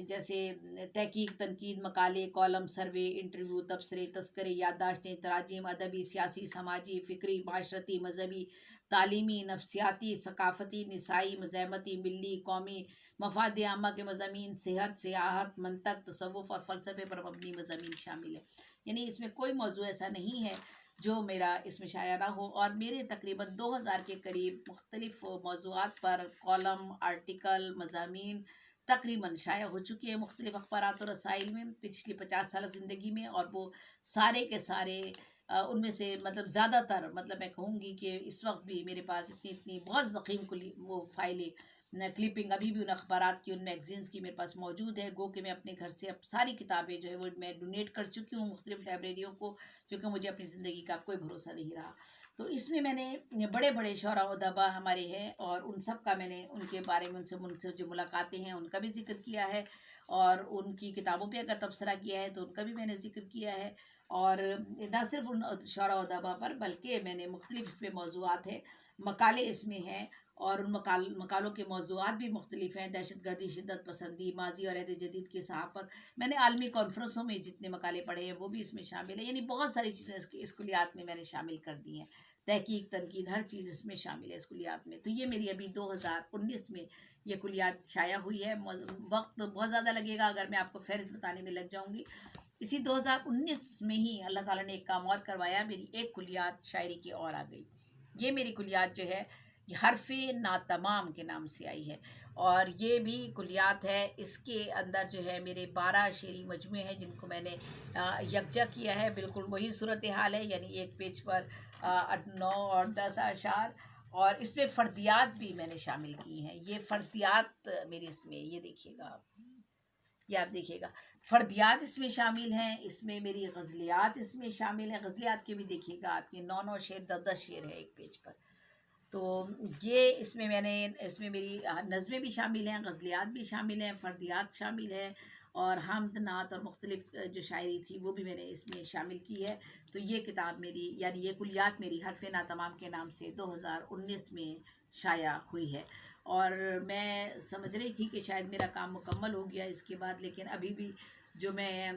A: جیسے تحقیق، تنقید، مقالے، کالم، سروے، انٹرویو، تبصرے، تذکرے، یادداشتیں، تراجم، ادبی، سیاسی، سماجی، فکری، معاشرتی، مذہبی، تعلیمی، نفسیاتی، ثقافتی، نسائی، مزاحمتی، ملی، قومی، مفاد عامہ کے مضامین، صحت، سیاحت، منطق، تصوف اور فلسفے پر مبنی مضامین شامل ہیں۔ یعنی اس میں کوئی موضوع ایسا نہیں ہے جو میرا اس میں شائع نہ ہو، اور میرے تقریباً 2000 کے قریب مختلف موضوعات پر کالم، آرٹیکل، مضامین تقریباً شائع ہو چکی ہے مختلف اخبارات و رسائل میں پچھلی 50 سالہ زندگی میں، اور وہ سارے کے سارے ان میں سے مطلب زیادہ تر، مطلب میں کہوں گی کہ اس وقت بھی میرے پاس اتنی بہت ضخیم کلی وہ فائلیں، کلپنگ ابھی بھی ان اخبارات کی، ان میگزینس کی میرے پاس موجود ہے۔ گو کہ میں اپنے گھر سے اب ساری کتابیں جو ہے وہ میں ڈونیٹ کر چکی ہوں مختلف لائبریریوں کو، کیونکہ مجھے اپنی زندگی کا کوئی بھروسہ نہیں رہا۔ تو اس میں میں نے بڑے بڑے شعراء و ادباء ہمارے ہیں، اور ان سب کا میں نے ان کے بارے میں ان سے جو ملاقاتیں ہیں ان کا بھی ذکر کیا ہے، اور ان کی کتابوں پہ اگر تبصرہ کیا ہے تو ان کا بھی میں نے ذکر کیا ہے، اور نہ صرف ان شعراء و ادباء پر، بلکہ میں نے مختلف اس میں موضوعات ہیں، مقالے اس میں ہیں، اور ان مقالوں کے موضوعات بھی مختلف ہیں: دہشت گردی، شدت پسندی، ماضی اور عہد جدید کی صحافت۔ میں نے عالمی کانفرنسوں میں جتنے مقالے پڑھے ہیں وہ بھی اس میں شامل ہیں، یعنی بہت ساری چیزیں اس کلیات میں نے شامل کر دی ہیں۔ تحقیق، تنقید، ہر چیز اس میں شامل ہے اس کلیات میں۔ تو یہ میری ابھی 2019 میں یہ کلیات شائع ہوئی ہے۔ وقت بہت زیادہ لگے گا اگر میں آپ کو فہرست بتانے میں لگ جاؤں گی۔ اسی 2019 میں ہی اللہ تعالیٰ نے ایک کام اور کروایا، میری ایک کلیات شاعری کی اور آ گئی۔ یہ میری کلیات جو ہے یہ حرف ناتمام کے نام سے آئی ہے، اور یہ بھی کلیات ہے، اس کے اندر جو ہے میرے 12 شعری مجموعے ہیں جن کو میں نے یکجا کیا ہے۔ بالکل وہی صورتحال ہے، یعنی ایک پیج پر 9 اور 10 اشعار، اور اس میں فردیات بھی میں نے شامل کی ہیں۔ یہ فردیات میری اس میں، یہ دیکھیے گا آپ، یہ آپ دیکھیے گا فردیات اس میں شامل ہیں، اس میں میری غزلیات اس میں شامل ہیں۔ غزلیات کے بھی دیکھیے گا آپ، یہ 9 شعر، 10 شعر ہے ایک پیج پر۔ تو یہ اس میں اس میں میری نظمیں بھی شامل ہیں، غزلیات بھی شامل ہیں، فردیات شامل ہے، اور حمد، نعت اور مختلف جو شاعری تھی وہ بھی میں نے اس میں شامل کی ہے۔ تو یہ کتاب میری، یعنی یہ کلیات میری حرف ناتمام کے نام سے 2019 میں شائع ہوئی ہے، اور میں سمجھ رہی تھی کہ شاید میرا کام مکمل ہو گیا اس کے بعد، لیکن ابھی بھی جو میں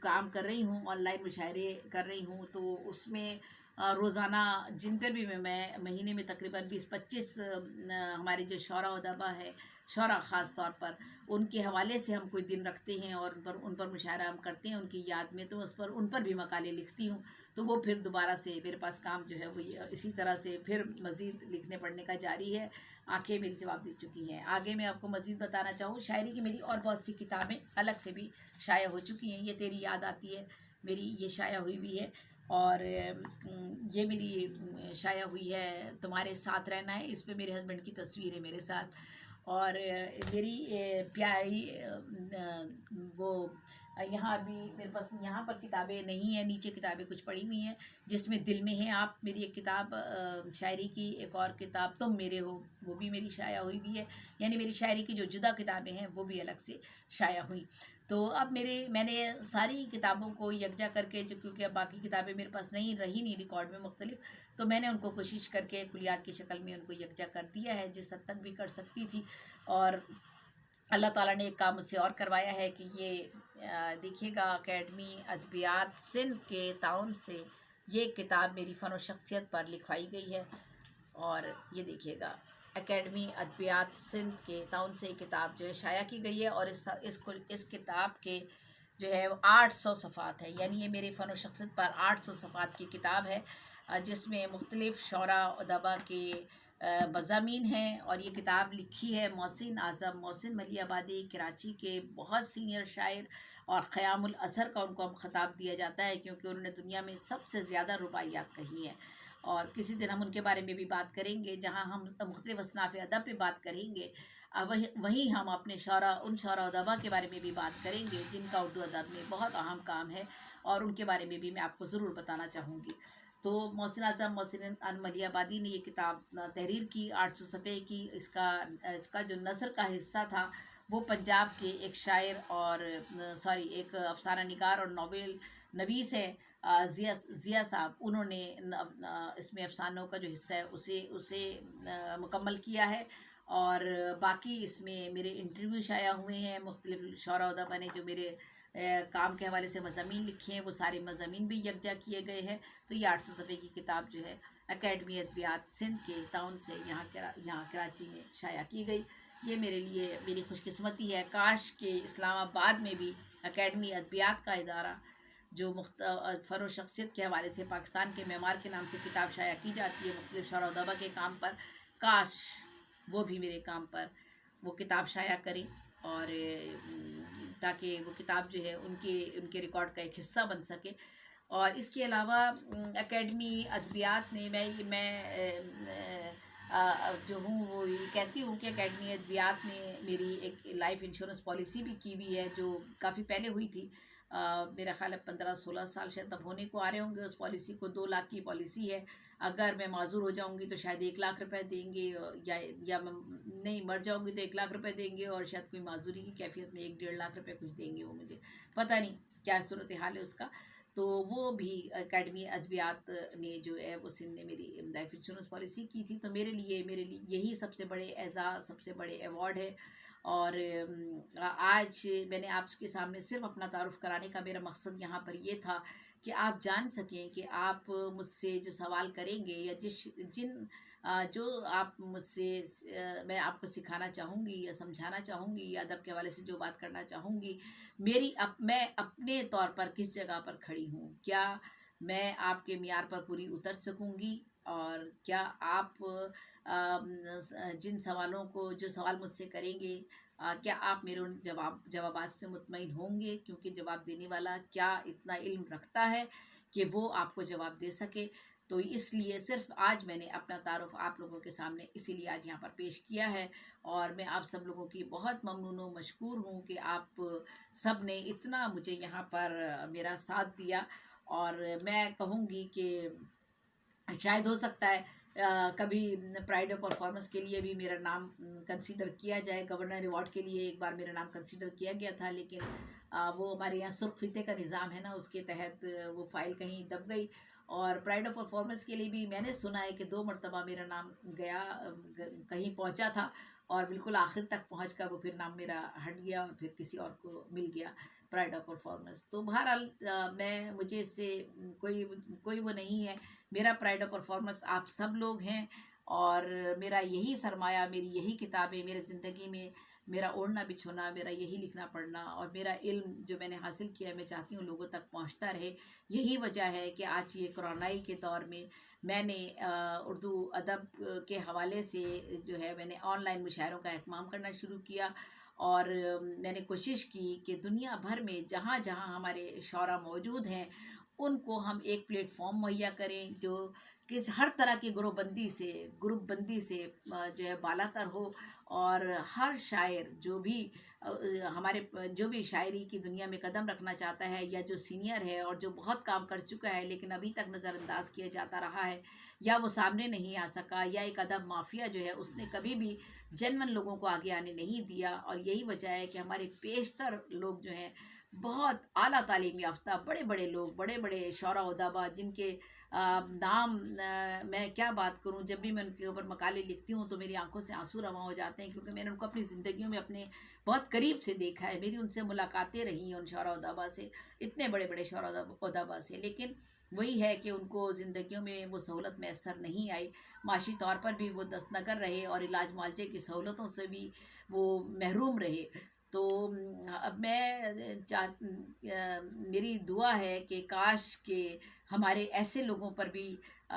A: کام کر رہی ہوں، آن لائن مشاعرے کر رہی ہوں، تو اس میں روزانہ جن پر بھی میں مہینے میں تقریباً 20-25 ہمارے جو شعراء و ادباء ہے، شعراء خاص طور پر، ان کے حوالے سے ہم کوئی دن رکھتے ہیں اور ان پر مشاعرہ ہم کرتے ہیں ان کی یاد میں، تو اس پر ان پر بھی مقالے لکھتی ہوں۔ تو وہ پھر دوبارہ سے میرے پاس کام جو ہے وہ اسی طرح سے پھر مزید لکھنے پڑھنے کا جاری ہے۔ آنکھیں میری جواب دے چکی ہیں۔ آگے میں آپ کو مزید بتانا چاہوں، شاعری کی میری اور بہت سی کتابیں الگ سے بھی شائع ہو چکی ہیں۔ یہ تیری یاد آتی ہے میری، یہ شائع ہوئی بھی ہے، اور یہ میری شائع ہوئی ہے تمہارے ساتھ رہنا ہے، اس پہ میرے ہسبینڈ کی تصویر ہے میرے ساتھ، اور میری پیاری وہ یہاں ابھی میرے پاس یہاں پر کتابیں نہیں ہیں، نیچے کتابیں کچھ پڑی ہوئی ہیں جس میں دل میں ہیں آپ، میری ایک کتاب شاعری کی، ایک اور کتاب تم میرے ہو، وہ بھی میری شائع ہوئی بھی ہے، یعنی میری شاعری کی جو جدا کتابیں ہیں وہ بھی الگ سے شائع ہوئیں۔ تو اب میں نے ساری کتابوں کو یکجا کر کے، جو کیونکہ اب باقی کتابیں میرے پاس نہیں ریکارڈ میں مختلف، تو میں نے ان کو کوشش کر کے کلیات کی شکل میں ان کو یکجا کر دیا ہے جس حد تک بھی کر سکتی تھی، اور اللہ تعالیٰ نے ایک کام مجھ سے اور کروایا ہے کہ یہ دیکھیے گا، اکیڈمی ادبیات سندھ کے تعاون سے یہ کتاب میری فن و شخصیت پر لکھوائی گئی ہے، اور یہ دیکھیے گا اکیڈمی ادبیات سندھ کے تعاون سے یہ کتاب جو ہے شائع کی گئی ہے، اور اس کتاب کے جو ہے 800 صفحات ہے، یعنی یہ میرے فن و شخصیت پر 800 صفحات کی کتاب ہے، جس میں مختلف شعراء ادباء کے مضامین ہیں، اور یہ کتاب لکھی ہے محسن اعظم، محسن ملیح آبادی، کراچی کے بہت سینئر شاعر، اور خیام الاثر کا ان کو خطاب دیا جاتا ہے کیونکہ انہوں نے دنیا میں سب سے زیادہ رباعیات کہی ہیں، اور کسی دن ہم ان کے بارے میں بھی بات کریں گے، جہاں ہم مختلف اصناف ادب پہ بات کریں گے، وہیں ہم اپنے ان شعراء ادباء کے بارے میں بھی بات کریں گے جن کا اردو ادب میں بہت اہم کام ہے، اور ان کے بارے میں بھی میں آپ کو ضرور بتانا چاہوں گی۔ تو محسن اعظم، محسن ملیح آبادی نے یہ کتاب تحریر کی 800 صفحے کی، اس کا جو نثر کا حصہ تھا وہ پنجاب کے ایک شاعر اور ایک افسانہ نگار اور ناول نویس ہے ضیاء صاحب، انہوں نے اس میں افسانوں کا جو حصہ ہے اسے مکمل کیا ہے، اور باقی اس میں میرے انٹرویو شائع ہوئے ہیں، مختلف شعراء ادبا نے جو میرے کام کے حوالے سے مضامین لکھے ہیں، وہ سارے مضامین بھی یکجا کیے گئے ہیں۔ تو یہ 800 صفحے کی کتاب جو ہے اکیڈمی ادبیات سندھ کے تعاون سے یہاں کراچی میں شائع کی گئی۔ یہ میرے لیے میری خوش قسمتی ہے، کاش کہ اسلام آباد میں بھی اکیڈمی ادبیات کا ادارہ جو فن و شخصیت کے حوالے سے پاکستان کے معمار کے نام سے کتاب شائع کی جاتی ہے مختلف شعراء ادبا کے کام پر، کاش وہ بھی میرے کام پر وہ کتاب شائع کریں، اور تاکہ وہ کتاب جو ہے ان کے ریکارڈ کا ایک حصہ بن سکے۔ اور اس کے علاوہ اکیڈمی ادبیات نے میں جو ہوں وہ یہ کہتی ہوں کہ اکیڈمی ادبیات نے میری ایک لائف انشورنس پالیسی بھی کی ہوئی ہے، جو کافی پہلے ہوئی تھی، میرا خیال ہے 15-16 سال شاید تب ہونے کو آ رہے ہوں گے۔ اس پالیسی کو 2 لاکھ کی پالیسی ہے، اگر میں معذور ہو جاؤں گی تو شاید 1 لاکھ روپے دیں گے، یا میں نہیں مر جاؤں گی تو 1 لاکھ روپے دیں گے، اور شاید کوئی معذوری کی کیفیت میں 1-1.5 لاکھ روپے کچھ دیں گے، وہ مجھے پتہ نہیں کیا صورتحال ہے اس کا۔ تو وہ بھی اکیڈمی ادبیات نے جو ہے وہ سندھ نے میری لائف انشورنس پالیسی کی تھی، تو میرے لیے یہی سب سے بڑے اعزاز، سب سے بڑے ایوارڈ ہے۔ اور آج میں نے آپ کے سامنے صرف اپنا تعارف کرانے کا میرا مقصد یہاں پر یہ تھا کہ آپ جان سکیں کہ آپ مجھ سے جو سوال کریں گے، یا جو آپ مجھ سے میں آپ کو سکھانا چاہوں گی یا سمجھانا چاہوں گی، یا ادب کے حوالے سے جو بات کرنا چاہوں گی، میں اپنے طور پر کس جگہ پر کھڑی ہوں، کیا میں آپ کے معیار پر پوری اتر سکوں گی، اور کیا آپ جو سوال مجھ سے کریں گے، کیا آپ میرے ان جوابات سے مطمئن ہوں گے، کیونکہ جواب دینے والا کیا اتنا علم رکھتا ہے کہ وہ آپ کو جواب دے سکے۔ تو اس لیے صرف آج میں نے اپنا تعارف آپ لوگوں کے سامنے اسی لیے آج یہاں پر پیش کیا ہے، اور میں آپ سب لوگوں کی بہت ممنون و مشکور ہوں کہ آپ سب نے اتنا مجھے یہاں پر میرا ساتھ دیا۔ اور میں کہوں گی کہ شاید ہو سکتا ہے کبھی پرائڈ آف پرفارمنس کے لیے بھی میرا نام کنسیڈر کیا جائے، گورنر ایوارڈ کے لیے ایک بار میرا نام کنسیڈر کیا گیا تھا، لیکن وہ ہمارے یہاں سرخ فیتے کا نظام ہے نا، اس کے تحت وہ فائل کہیں دب گئی۔ اور پرائڈ آف پرفارمنس کے لیے بھی میں نے سنا ہے کہ 2 مرتبہ میرا نام گیا، کہیں پہنچا تھا، اور بالکل آخر تک پہنچ کر وہ پھر نام میرا ہٹ گیا، اور پھر کسی اور کو مل گیا پرائڈ آف پرفارمنس۔ تو بہرحال مجھے اس سے کوئی وہ نہیں ہے، میرا پرائڈ آف پرفارمنس آپ سب لوگ ہیں، اور میرا یہی سرمایہ، میری یہی کتابیں، میرے زندگی میں میرا اوڑھنا بچھونا، میرا یہی لکھنا پڑھنا، اور میرا علم جو میں نے حاصل کیا ہے، میں چاہتی ہوں لوگوں تک پہنچتا رہے۔ یہی وجہ ہے کہ آج یہ کرونائی کے دور میں نے اردو ادب کے حوالے سے جو ہے میں نے آن لائن مشاعروں کا اہتمام کرنا شروع کیا، اور میں نے کوشش کی کہ دنیا بھر میں جہاں جہاں ہمارے شعراء موجود ہیں ان کو ہم ایک پلیٹ فارم مہیا کریں، جو ہر طرح کی گروپ بندی سے جو ہے بالا تر ہو، اور ہر شاعر جو بھی شاعری کی دنیا میں قدم رکھنا چاہتا ہے، یا جو سینئر ہے اور جو بہت کام کر چکا ہے لیکن ابھی تک نظر انداز کیا جاتا رہا ہے، یا وہ سامنے نہیں آ سکا، یا ایک ادب مافیا جو ہے اس نے کبھی بھی جنون لوگوں کو آگے آنے نہیں دیا۔ اور یہی وجہ ہے کہ ہمارے بیشتر لوگ جو ہیں بہت اعلیٰ تعلیم یافتہ بڑے بڑے لوگ، بڑے بڑے شعراء ادبا، جن کے نام میں کیا بات کروں، جب بھی میں ان کے اوپر مقالے لکھتی ہوں تو میری آنکھوں سے آنسو رواں ہو جاتے ہیں، کیونکہ میں نے ان کو اپنی زندگیوں میں اپنے بہت قریب سے دیکھا ہے، میری ان سے ملاقاتیں رہی ہیں، ان شعراء ادبا سے، اتنے بڑے بڑے شعراء ادبا سے، لیکن وہی ہے کہ ان کو زندگیوں میں وہ سہولت میسر نہیں آئی، معاشی طور پر بھی وہ دست نگر رہے، اور علاج معالجے کی سہولتوں سے بھی وہ محروم رہے۔ تو اب میری دعا ہے کہ کاش کہ ہمارے ایسے لوگوں پر بھی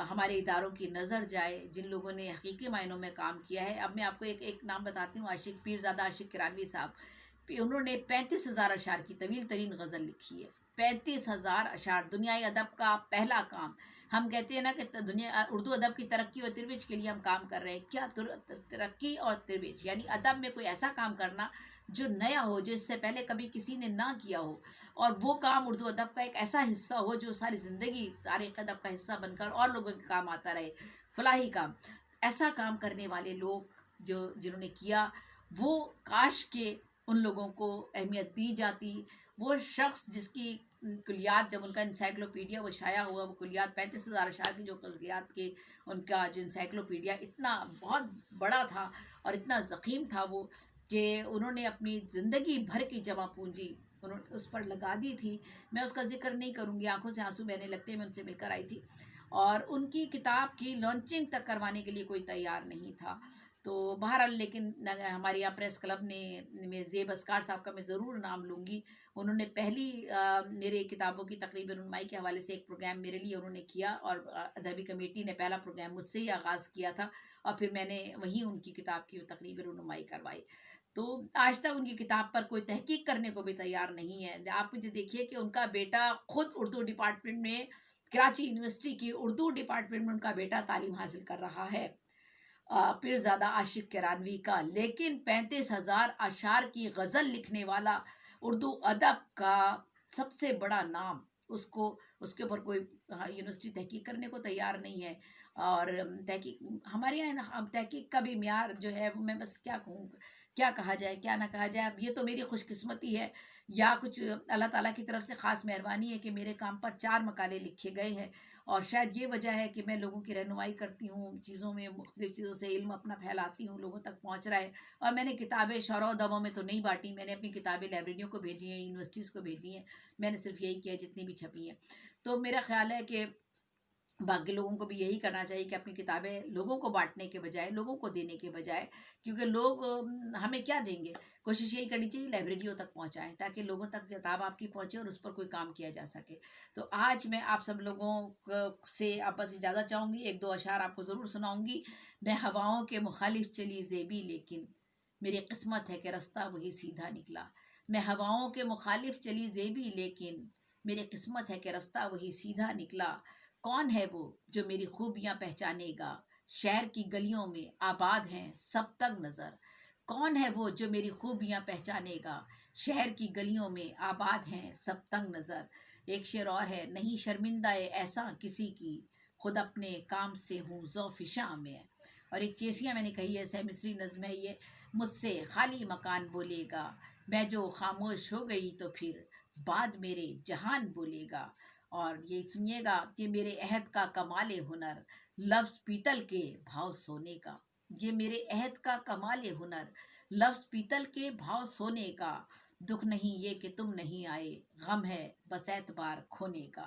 A: ہمارے اداروں کی نظر جائے جن لوگوں نے حقیقی معنوں میں کام کیا ہے۔ اب میں آپ کو ایک نام بتاتی ہوں، عاشق پیرزادہ عاشق کرانوی صاحب، انہوں نے 35,000 اشعار کی طویل ترین غزل لکھی ہے، 35,000 اشعار، دنیائے ادب کا پہلا کام۔ ہم کہتے ہیں نا کہ اردو ادب کی ترقی اور ترویج کے لیے ہم کام کر رہے ہیں، کیا ترقی اور ترویج، یعنی ادب میں کوئی ایسا کام کرنا جو نیا ہو، جو اس سے پہلے کبھی کسی نے نہ کیا ہو، اور وہ کام اردو ادب کا ایک ایسا حصہ ہو جو ساری زندگی تاریخ ادب کا حصہ بن کر اور لوگوں کے کام آتا رہے، فلاحی کام۔ ایسا کام کرنے والے لوگ جنہوں نے کیا، وہ کاش کہ ان لوگوں کو اہمیت دی جاتی۔ وہ شخص جس کی کلیات، جب ان کا انسائکلوپیڈیا وہ شائع ہوا، وہ کلیات 35,000 اشعار کی جو غزلیات کے ان کا جو انسائکلوپیڈیا اتنا بہت بڑا تھا اور اتنا ضخیم تھا وہ، کہ انہوں نے اپنی زندگی بھر کی جمع پونجی انہوں نے اس پر لگا دی تھی. میں اس کا ذکر نہیں کروں گی، آنکھوں سے آنسو بہنے لگتے ہیں. میں ان سے مل کر آئی تھی اور ان کی کتاب کی لانچنگ تک کروانے کے لیے کوئی تیار نہیں تھا. تو بہرحال لیکن ہمارے یہاں پریس کلب نے، میں زیب اسکار صاحب کا میں ضرور نام لوں گی، انہوں نے پہلی میرے کتابوں کی تقریب رونمائی کے حوالے سے ایک پروگرام میرے لیے انہوں نے کیا، اور ادبی کمیٹی نے پہلا پروگرام مجھ سے ہی آغاز کیا تھا، اور پھر میں نے وہیں ان کی کتاب کی تقریب رونمائی کروائی. تو آج تک ان کی کتاب پر کوئی تحقیق کرنے کو بھی تیار نہیں ہے. آپ مجھے دیکھیے کہ ان کا بیٹا خود اردو ڈپارٹمنٹ میں، کراچی یونیورسٹی کی اردو ڈپارٹمنٹ میں ان کا بیٹا تعلیم حاصل کر رہا ہے، پیرزادہ عاشق کرانوی کا، لیکن 35,000 اشعار کی غزل لکھنے والا اردو ادب کا سب سے بڑا نام، اس کے اوپر کوئی یونیورسٹی تحقیق کرنے کو تیار نہیں ہے. اور تحقیق ہمارے یہاں تحقیق کا بھی معیار جو ہے، میں بس کیا کہوں، کیا کہا جائے کیا نہ کہا جائے. اب یہ تو میری خوش قسمتی ہے یا کچھ اللہ تعالیٰ کی طرف سے خاص مہربانی ہے کہ میرے کام پر 4 مقالے لکھے گئے ہیں، اور شاید یہ وجہ ہے کہ میں لوگوں کی رہنمائی کرتی ہوں، چیزوں میں مختلف چیزوں سے علم اپنا پھیلاتی ہوں، لوگوں تک پہنچ رہا ہے. اور میں نے کتابیں شعراء و ادبوں میں تو نہیں بانٹی، میں نے اپنی کتابیں لائبریریوں کو بھیجی ہیں، یونیورسٹیز کو بھیجی ہیں. میں نے صرف یہی کیا جتنی بھی چھپی ہیں. تو میرا خیال ہے کہ باقی لوگوں کو بھی یہی کرنا چاہیے کہ اپنی کتابیں لوگوں کو بانٹنے کے بجائے، لوگوں کو دینے کے بجائے، کیونکہ لوگ ہمیں کیا دیں گے، کوشش یہی کرنی چاہیے لائبریریوں تک پہنچائیں تاکہ لوگوں تک کتاب آپ کی پہنچے اور اس پر کوئی کام کیا جا سکے. تو آج میں آپ سب لوگوں سے آپ بس اجازت چاہوں گی، 1-2 اشعار آپ کو ضرور سناؤں گی. میں ہواؤں کے مخالف چلی زیبی، لیکن میری قسمت ہے کہ رستہ وہی سیدھا نکلا. میں ہواؤں کے مخالف چلی زیبی، لیکن میری قسمت ہے کہ رستہ وہی سیدھا نکلا. کون ہے وہ جو میری خوبیاں پہچانے گا، شہر کی گلیوں میں آباد ہیں سب تنگ نظر. کون ہے وہ جو میری خوبیاں پہچانے گا، شہر کی گلیوں میں آباد ہیں سب تنگ نظر. ایک شعر اور ہے، نہیں شرمندہ ایسا کسی کی، خود اپنے کام سے ہوں ذوف شاں میں. اور ایک چیسیاں میں نے کہی ہے، سہ مصری نظم ہے یہ، مجھ سے خالی مکان بولے گا، میں جو خاموش ہو گئی تو پھر بعد میرے جہان بولے گا. اور یہ سنیے گا کہ میرے عہد کا کمال ہنر، لفظ پیتل کے بھاؤ سونے کا. یہ میرے عہد کا کمال ہنر، لفظ پیتل کے بھاؤ سونے کا. دکھ نہیں یہ کہ تم نہیں آئے، غم ہے بس اعتبار کھونے کا.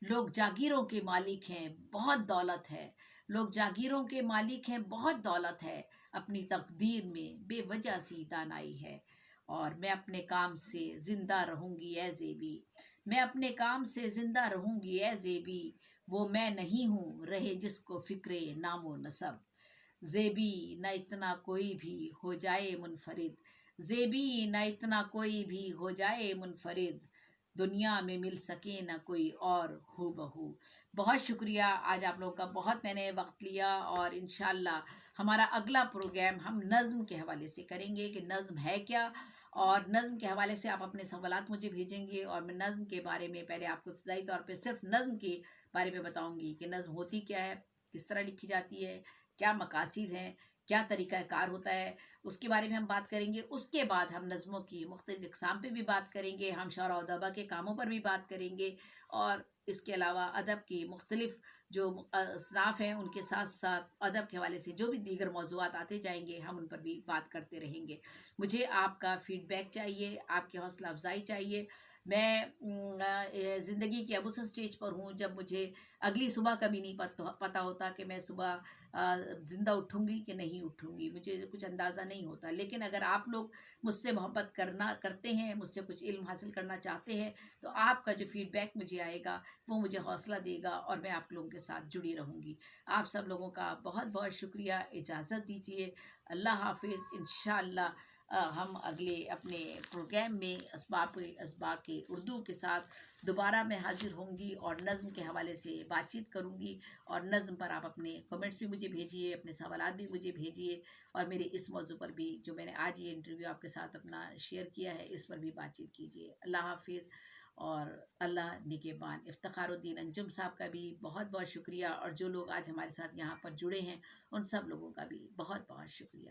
A: لوگ جاگیروں کے مالک ہیں بہت دولت ہے، لوگ جاگیروں کے مالک ہیں بہت دولت ہے، اپنی تقدیر میں بے وجہ سی دانائی ہے. اور میں اپنے کام سے زندہ رہوں گی اے زیبی، میں اپنے کام سے زندہ رہوں گی اے زیبی. وہ میں نہیں ہوں رہے جس کو فکر نام و نسب. زیبی نہ اتنا کوئی بھی ہو جائے منفرد، زیبی نہ اتنا کوئی بھی ہو جائے منفرد، دنیا میں مل سکے نہ کوئی اور ہو بہو. بہت شکریہ، آج آپ لوگوں کا بہت میں نے وقت لیا، اور انشاءاللہ ہمارا اگلا پروگرام ہم نظم کے حوالے سے کریں گے کہ نظم ہے کیا، اور نظم کے حوالے سے آپ اپنے سوالات مجھے بھیجیں گے، اور میں نظم کے بارے میں پہلے آپ کو ابتدائی طور پہ صرف نظم کے بارے میں بتاؤں گی کہ نظم ہوتی کیا ہے، کس طرح لکھی جاتی ہے، کیا مقاصد ہیں، کیا طریقہ کار ہوتا ہے، اس کے بارے میں ہم بات کریں گے. اس کے بعد ہم نظموں کی مختلف اقسام پہ بھی بات کریں گے، ہم شعراء و ادبا کے کاموں پر بھی بات کریں گے، اور اس کے علاوہ ادب کی مختلف جو اصناف ہیں ان کے ساتھ ساتھ ادب کے حوالے سے جو بھی دیگر موضوعات آتے جائیں گے ہم ان پر بھی بات کرتے رہیں گے. مجھے آپ کا فیڈ بیک چاہیے، آپ کی حوصلہ افزائی چاہیے. میں زندگی کی اب اس اسٹیج پر ہوں جب مجھے اگلی صبح کا بھی نہیں پتہ ہوتا کہ میں صبح زندہ اٹھوں گی کہ نہیں اٹھوں گی، مجھے کچھ اندازہ نہیں ہوتا. لیکن اگر آپ لوگ مجھ سے محبت کرتے ہیں، مجھ سے کچھ علم حاصل کرنا چاہتے ہیں، تو آپ کا جو فیڈ بیک مجھے آئے گا وہ مجھے حوصلہ دے گا، اور میں آپ لوگوں کے ساتھ جڑی رہوں گی. آپ سب لوگوں کا بہت بہت شکریہ. اجازت دیجیے. اللہ حافظ. انشاءاللہ ہم اگلے اپنے پروگرام میں اسباق اردو کے ساتھ دوبارہ میں حاضر ہوں گی، اور نظم کے حوالے سے بات چیت کروں گی. اور نظم پر آپ اپنے کمنٹس بھی مجھے بھیجیے، اپنے سوالات بھی مجھے بھیجیے، اور میرے اس موضوع پر بھی جو میں نے آج یہ انٹرویو آپ کے ساتھ اپنا شیئر کیا ہے اس پر بھی بات چیت کیجیے. اللہ حافظ اور اللہ نگہبان. افتخار الدین انجم صاحب کا بھی بہت بہت شکریہ، اور جو لوگ آج ہمارے ساتھ یہاں پر جڑے ہیں ان سب لوگوں کا بھی بہت بہت شکریہ.